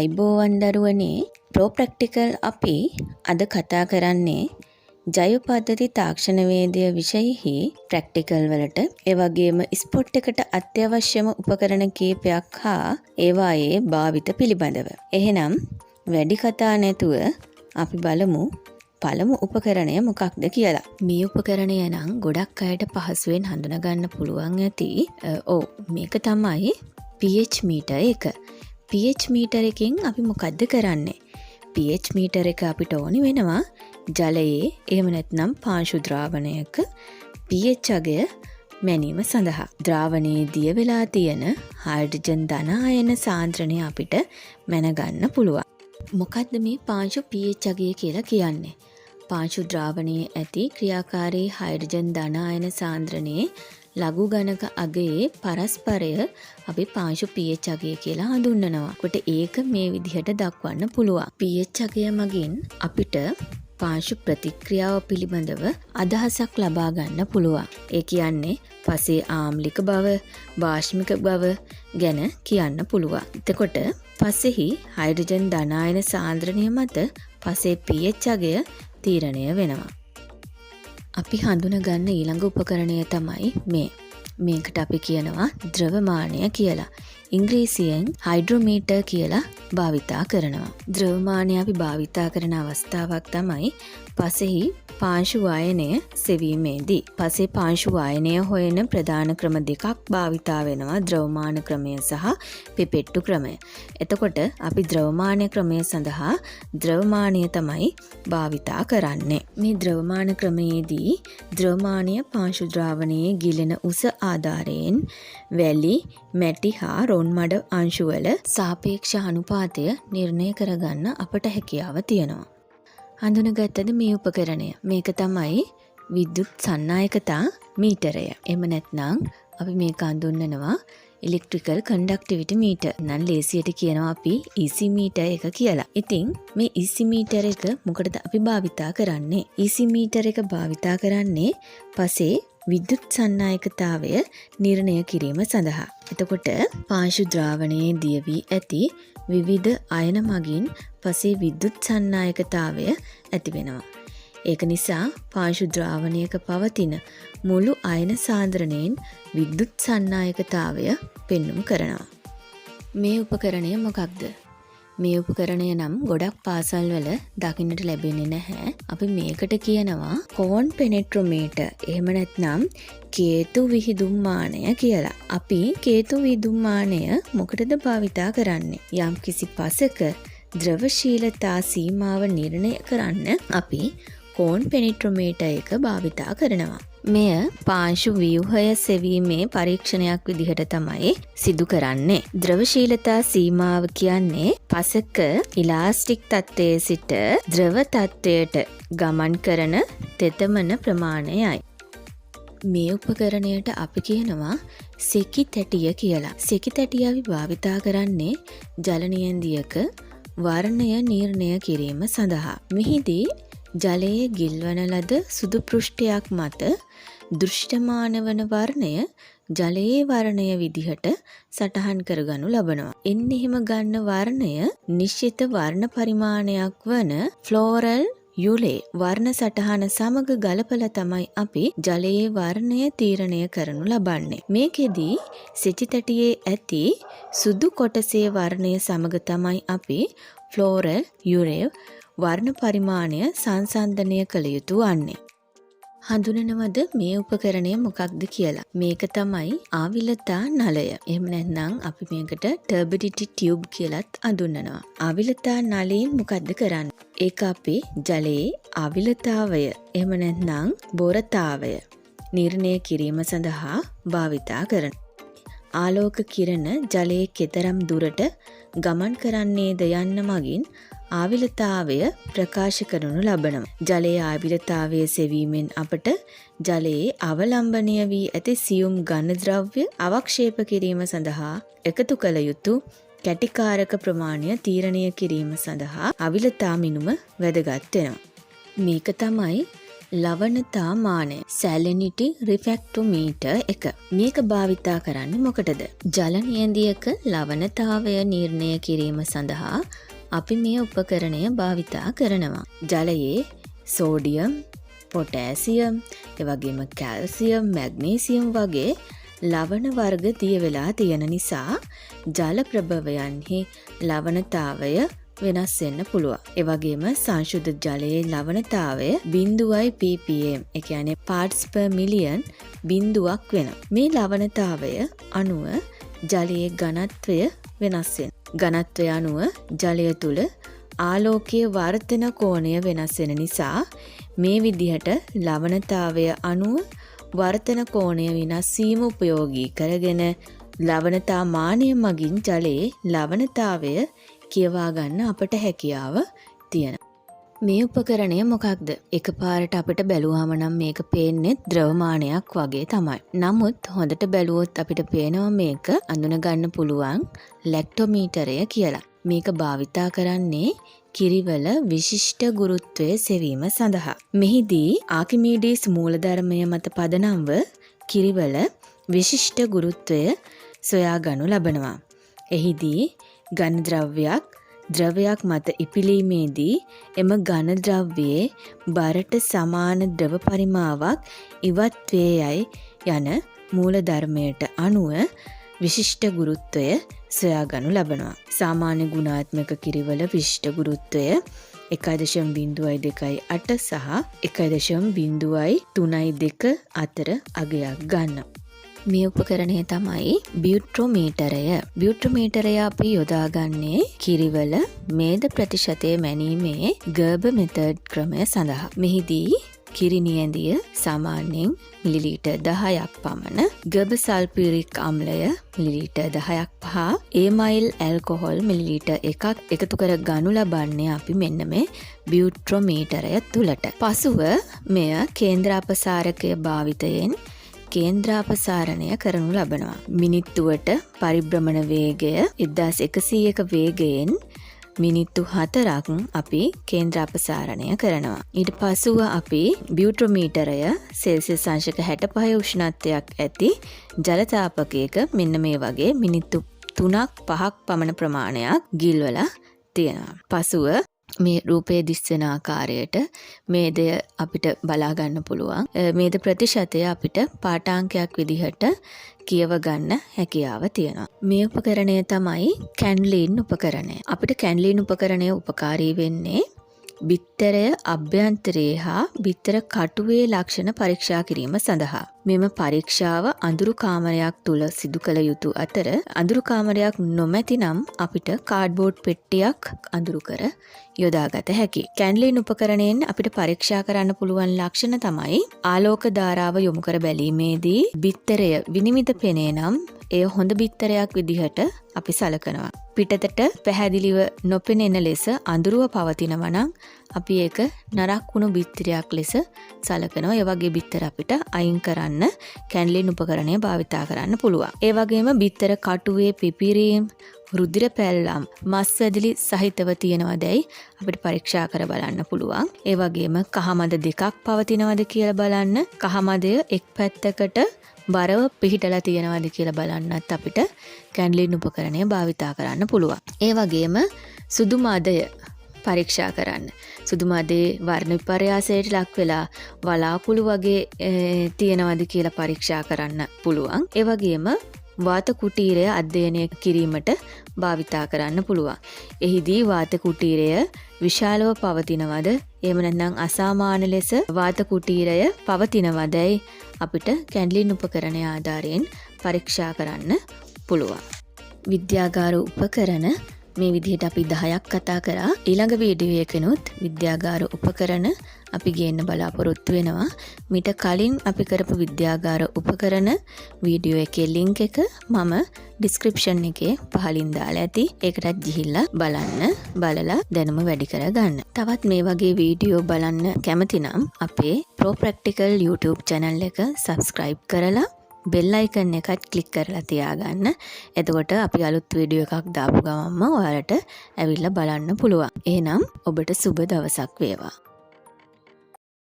අයිබෝවන් දරුවනේ ප්‍රොප්‍රැක්ටිකල් අපි අද කතා කරන්නේ ජෛව පද්ධති තාක්ෂණවේදය විෂයෙහි ප්‍රැක්ටිකල් වලට ඒ වගේම ස්පොට් එකට අත්‍යවශ්‍යම උපකරණ කීපයක් හා ඒවායේ භාවිත පිළිබඳව. එහෙනම් වැඩි කතා නැතුව අපි බලමු පළමු උපකරණය මොකක්ද කියලා. මේ උපකරණය නම් ගොඩක් අයට පහසුවෙන් හඳුනා ගන්න පුළුවන් ඇති. මේක තමයි pH මීටර් එක. pH මීටර් එකෙන් අපි මොකද්ද කරන්නේ? pH මීටර් එක අපිට ඕනි වෙනවා ජලයේ එහෙම නැත්නම් පාංශු ද්‍රාවණයක pH අගය මැනීම සඳහා. ද්‍රාවණයේ දිය වෙලා තියෙන හයිඩ්‍රජන් ධන ආයන සාන්ද්‍රණය අපිට මැනගන්න පුළුවන්. මොකද්ද මේ පාංශු pH අගය කියලා කියන්නේ? පාංශු ද්‍රාවණයේ ඇති ක්‍රියාකාරී හයිඩ්‍රජන් ධන ආයන සාන්ද්‍රණයේ ලඝු ගණක අගයේ පරස්පරය අපි පාංශු pH අගය කියලා හඳුන්වනවා. කොට ඒක මේ විදිහට දක්වන්න පුළුවන්. pH අගය මගින් අපිට පාංශු ප්‍රතික්‍රියාව පිළිබඳව අදහසක් ලබා ගන්න පුළුවන්. ඒ කියන්නේ පසේ ආම්ලික බව, වාෂ්මික බව ගැන කියන්න පුළුවන්. එතකොට පසෙහි හයිඩ්‍රජන් ධන ආයන සාන්ද්‍රණය මත පසේ pH අගය තීරණය වෙනවා. අපි හඳුන ගන්න ඊළඟ උපකරණය තමයි මේකට අපි කියනවා ද්‍රවමානය කියලා. ඉංග්‍රීසියෙන් හයිඩ්‍රෝමීටර් කියලා භාවිතා කරනවා. ද්‍රවමානය අපි භාවිතා කරන අවස්ථාවක් තමයි පසෙහි පාංශු වායනය සෙවීමේදී. පසේ පාංශු වායනය හොයන ප්‍රධාන ක්‍රම දෙකක් භාවිතා වෙනවා. ද්‍රවමාන ක්‍රමය සහ පිපෙට්ටු ක්‍රමය. එතකොට අපි ද්‍රවමාන ක්‍රමය සඳහා ද්‍රවමානය තමයි භාවිතා කරන්නේ. මේ ද්‍රවමාන ක්‍රමයේදී ද්‍රවමානය පාංශු ද්‍රාවණයේ ගිලෙන උස ආධාරයෙන් වැලි, මැටි හා රොන් මඩ අංශුවල සාපේක්ෂ අනුපාතය නිර්ණය කරගන්න අපට හැකියාව තියෙනවා. හඳුනගත්තද මේ උපකරණය? මේක තමයි විද්‍යුත් සන්නායකතා මීටරය. එහෙම නැත්නම් අපි මේක හඳුන්වනවා ඉලෙක්ට්‍රිකල් කන්ඩක්ටිවිටි මීටර්. නම් ලේසියට කියනවා අපි EC මීටර් එක කියලා. ඉතින් මේ EC මීටර් එක මොකටද අපි භාවිතා කරන්නේ? EC මීටර් එක භාවිතා කරන්නේ පසේ විද්‍යුත් සන්නායකතාවය නිර්ණය කිරීම සඳහා. එතකොට පාංශු ද්‍රාවණයේ දිය වී ඇති විවිධ අයන මගින් පසේ විද්‍යුත් සන්නායකතාවය ඇති වෙනවා. ඒක නිසා පාංශු ද්‍රාවණයක පවතින මුළු අයන සාන්ද්‍රණයෙන් විද්‍යුත් සන්නායකතාවය පෙන්눔 කරනවා. මේ උපකරණය මොකක්ද? මේ උපකරණය නම් ගොඩක් පාසල්වල දකින්නට ලැබෙන්නේ නැහැ. අපි මේකට කියනවා කෝන් පෙනෙට්‍රොමීටර්. එහෙම නැත්නම් කේතු විහිදුම් මානය කියලා. අපි කේතු විහිදුම් මානය මොකටද භාවිතා කරන්නේ? යම් කිසි පසක ද්‍රවශීලතා සීමාව නිර්ණය කරන්න අපි කෝන් පෙනෙට්‍රොමීටර් එක භාවිතා කරනවා. මෙය පාංශු ව්‍යුහය සෙවීමේ පරීක්ෂණයක් විදිහට තමයි සිදු කරන්නේ. ද්‍රවශීලතා සීමාව කියන්නේ පසක ඉලාස්ටික් තත්ත්වයේ සිට ද්‍රව තත්ත්වයට ගමන් කරන තෙතමන ප්‍රමාණයයි. මේ උපකරණයට අපි කියනවා සෙකි තැටිය කියලා. සෙකි තැටිය අපි භාවිතා කරන්නේ ජල නියැන්දියක වර්ණය නිර්ණය කිරීම සඳහා. මෙහිදී ජලයේ ගිල්වන ලද සුදු පෘෂ්ඨයක් මත දෘශ්‍යමාන වන වර්ණය ජලයේ වර්ණය විදිහට සටහන් කරගනු ලබනවා. එහෙම ගන්න වර්ණය නිශ්චිත වර්ණ පරිමාණයක් වන ෆ්ලෝරල් යුලේ වර්ණ සටහන සමග ගලපලා තමයි අපි ජලයේ වර්ණය තීරණය කරනු ලබන්නේ. මේකෙදී සෙචි තැටියේ ඇති සුදු කොටසේ වර්ණය සමග තමයි අපි ෆ්ලෝරල් යුරේ වර්ණ පරිමාණය සංසන්දනය කළ යුතු වන්නේ. හඳුනනවද මේ උපකරණය මොකක්ද කියලා? මේක තමයි ආවිලතා නලය. එහෙම නැත්නම් අපි මේකට ටර්බිඩිටි ටියුබ් කියලාත් හඳුන්වනවා. ආවිලතා නලයෙන් මොකද්ද කරන්නේ? ඒක අපි ජලයේ ආවිලතාවය එහෙම නැත්නම් බොරතාවය නිර්ණය කිරීම සඳහා භාවිතා කරනවා. ආලෝක කිරණ ජලයේ කෙතරම් දුරට ගමන් කරන්නේද යන්න මගින් ආවිලතාවය ප්‍රකාශ කරනු ලබනවා. ජලයේ ආවිලතාවය සෙවීමෙන් අපට ජලයේ අවලම්බනය වී ඇති සියුම් ඝන ද්‍රව්‍ය අවක්ෂේප කිරීම සඳහා එකතු කළ යුතු කැටිකාරක ප්‍රමාණය තීරණය කිරීම සඳහා ආවිලතා මිනුම වැදගත් වෙනවා. මේක තමයි ලවණතා මානය සැලිනිටි රිෆැක්ටෝමීටර් 1. මේක භාවිතා කරන්නේ මොකටද? ජල නියැදියක ලවණතාවය නිර්ණය කිරීම සඳහා අපි මේ උපකරණය භාවිතා කරනවා. ජලයේ සෝඩියම්, පොටෑසියම්, එවැගේම කැල්සියම්, මැග්නීසියම් වගේ ලවණ වර්ග දිය වෙලා තියෙන නිසා ජල ප්‍රභවයන්හි ලවණතාවය වෙනස් වෙන්න පුළුවන්. ඒ වගේම සංශුද්ධ ජලයේ ලවණතාවය 0.0 ppm, ඒ කියන්නේ parts per million බිඳුවක් වෙනවා. මේ ලවණතාවය අනුව ජලයේ ඝනත්වය වෙනස් වෙනවා. ඝනත්වය අනුව ජලය තුල ආලෝකීය වර්ධන කෝණය වෙනස් වෙන නිසා මේ විදිහට ලවණතාවය අනුව වර්ධන කෝණය වෙනස් වීම උපයෝගී කරගෙන ලවණතා මානය මගින් ජලයේ ලවණතාවය කියවා ගන්න අපට හැකියාව තියෙනවා. මේ උපකරණය මොකක්ද? එකපාරට අපිට බැලුවාම නම් මේක පේන්නේ ද්‍රවමානයක් වගේ තමයි. නමුත් හොඳට බැලුවොත් අපිට පේනවා මේක අඳුන ගන්න පුළුවන් ලැක්ටෝමීටරය කියලා. මේක භාවිතා කරන්නේ කිරිවල විශිෂ්ට ගුරුත්වය සෙවීම සඳහා. මෙහිදී ආකිමීඩීස් මූලධර්මය මත පදනම්ව කිරිවල විශිෂ්ට ගුරුත්වය සොයා ගනු ලබනවා. එහිදී ඝන ද්‍රවයක් මත ඉපිලීමේදී එම ඝන ද්‍රව්‍යයේ බරට සමාන ද්‍රව පරිමාවක් ඉවත් වේයයි යන මූලධර්මයට අනුව විශිෂ්ට ගුරුත්වය සොයා ගනු ලබනවා. සාමාන්‍ය ගුණාත්මක කිරිවල විශිෂ්ට ගුරුත්වය 1.028 සහ 1.032 අතර අගයක් ගන්න. මේ උපකරණය තමයි බියුට්‍රොමීටරය. බියුට්‍රොමීටරය අපි යොදාගන්නේ කිරිවල මේද ප්‍රතිශතය මැනීමේ ගර්භ මෙතඩ් ක්‍රමය සඳහා. මෙහිදී කිරි නියැදිය සාමාන්‍යයෙන් මිලිලීටර් 10ක් පමණ, ගර්භ සල්ෆියුරික් අම්ලය මිලිලීටර් 10ක් හා ඒමයිල් ඇල්කොහොල් මිලිලීටර් 1ක් එකතු කර ගනු ලබන්නේ අපි මෙන්න මේ බියුට්‍රොමීටරය තුලට. පසුව මෙය කේන්ද්‍රාපසාරකය භාවිතයෙන් කේන්ද්‍රාපසාරණය කරනු ලබනවා. මිනිත්තුවට පරිභ්‍රමණ වේගය 1100ක වේගයෙන් මිනිත්තු 4ක් අපි කේන්ද්‍රාපසාරණය කරනවා. ඊට පසුව අපි බියුට්‍රොමීටරය සෙල්සියස් අංශක 65 උෂ්ණත්වයක් ඇති ජල තාපකයක මෙන්න මේ වගේ මිනිත්තු 3ක් 5ක් පමණ ප්‍රමාණයක් ගිල්වලා තියෙනවා. පසුව මේ රූපයේ දිස්වෙන ආකාරයට මේදය අපිට බලා ගන්න පුළුවන්. මේද ප්‍රතිශතය අපිට පාඨාංකයක් විදිහට කියව ගන්න හැකියාව තියෙනවා. මේ උපකරණය තමයි කැන්ලීන් උපකරණය. අපිට කැන්ලීන් උපකරණය උපකාරී වෙන්නේ බිත්තරය අභ්‍යන්තරයේ හා බිත්තර කටුවේ ලක්ෂණ පරීක්ෂා කිරීම සඳහා. මෙම පරීක්ෂාව අඳුරු කාමරයක් තුල සිදු කළ යුතු අතර අඳුරු කාමරයක් නොමැතිනම් අපිට කාඩ්බෝඩ් පෙට්ටියක් අඳුරු කර යොදාගත හැකියි. කැන්ලීන් උපකරණයෙන් අපිට පරීක්ෂා කරන්න පුළුවන් ලක්ෂණ තමයි ආලෝක ධාරාව යොමු කර බැලීමේදී බිත්තරය විනිවිද පෙනේ නම් එය හොඳ බිත්තරයක් විදිහට අපි සලකනවා. පිටතට පැහැදිලිව නොපෙනෙන ලෙස අඳුරුව පවතිනවා නම් අපි ඒක නරක් වුණු බිත්තරයක් ලෙස සලකනවා. ඒ වගේ බිත්තර අපිට අයින් කරන්න කැන්ලීන් උපකරණය භාවිතා කරන්න පුළුවන්. ඒ වගේම බිත්තර කටුවේ පිපිරීම්, රුධිර පැල්ලම්, මස් වැදිලි සහිතව තියෙනවදයි අපිට පරීක්ෂා කර බලන්න පුළුවන්. ඒ වගේම කහමද දෙකක් පවතිනවද කියලා බලන්න, කහමදය එක් පැත්තකට බරව පිහිටලා තියෙනවද කියලා බලන්නත් අපිට කැන්ලීන් උපකරණය භාවිතා කරන්න පුළුවන්. ඒ වගේම සුදු මදය පරීක්ෂා කරන්න. සුදු මදේ වර්ණ විපර්යාසයට ලක් වෙලා වලාකුළු වගේ තියෙනවද කියලා පරීක්ෂා කරන්න පුළුවන්. ඒ වගේම වාත කුටීරය අධ්‍යයනය කිරීමට භාවිතා කරන්න පුළුවන්. එහිදී වාත කුටීරය විශාලව පවතිනවද, එහෙම නැත්නම් අසාමාන්‍ය ලෙස වාත කුටීරය පවතිනවදයි අපිට කැන්ලීන් උපකරණය ආධාරයෙන් පරීක්ෂා කරන්න පුළුවන්. විද්‍යාගාර උපකරණ මේ විදිහට අපි 10ක් කතා කරා. ඊළඟ වීඩියෝ එකනොත් විද්‍යාගාර උපකරණ අපි ගේන්න බලාපොරොත්තු වෙනවා. මීට කලින් අපි කරපු විද්‍යාගාර උපකරණ වීඩියෝ එකේ ලින්ක් එක මම ඩිස්ක්‍රිප්ෂන් එකේ පහලින් දාලා ඇති. ඒකටත් ගිහිල්ලා බලලා දැනුම වැඩි කරගන්න. තවත් මේ වගේ වීඩියෝ බලන්න කැමති නම් අපේ Pro Practical YouTube channel එක subscribe කරලා බෙල් අයිකන් එකත් ක්ලික් කරලා තියාගන්න. එතකොට අපි අලුත් වීඩියෝ එකක් දාපු ගමන්ම ඔයාලට ඇවිල්ලා බලන්න පුළුවන්. එහෙනම් ඔබට සුබ දවසක් වේවා.